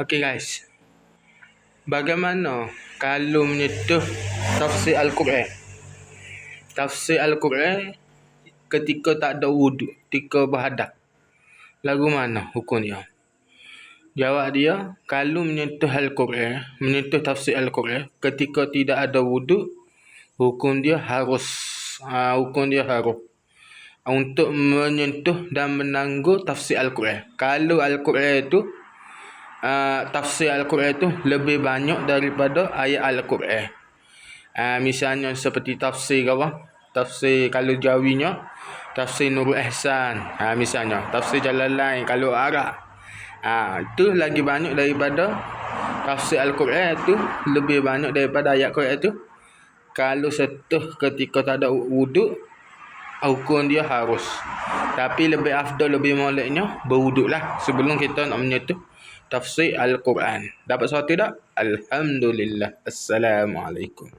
Okey guys, bagaimana kalau menyentuh tafsir Al-Quran? Tafsir Al-Quran ketika tak ada wuduk, ketika berhadas. Lagu mana hukum dia? Jawab dia, kalau menyentuh Al-Quran, menyentuh tafsir Al-Quran ketika tidak ada wuduk, hukum dia harus. Hukum dia harus untuk menyentuh dan menangguh tafsir Al-Quran. Kalau Al-Quran itu tafsir Al-Quran itu lebih banyak daripada ayat Al-Quran. Misalnya seperti tafsir apa? Tafsir kalau Jawinya tafsir Nurul Ihsan. Misalnya tafsir Jalalain kalau Arab. Itu lagi banyak daripada tafsir Al-Quran itu, lebih banyak daripada ayat Quran itu. Kalau sentuh ketika tak ada wuduk, hukum dia harus. Tapi lebih afdal, lebih moleknya berwuduklah sebelum kita nak menyentuh tafsir Al-Quran. Dapat suatu tak? Alhamdulillah. Assalamualaikum.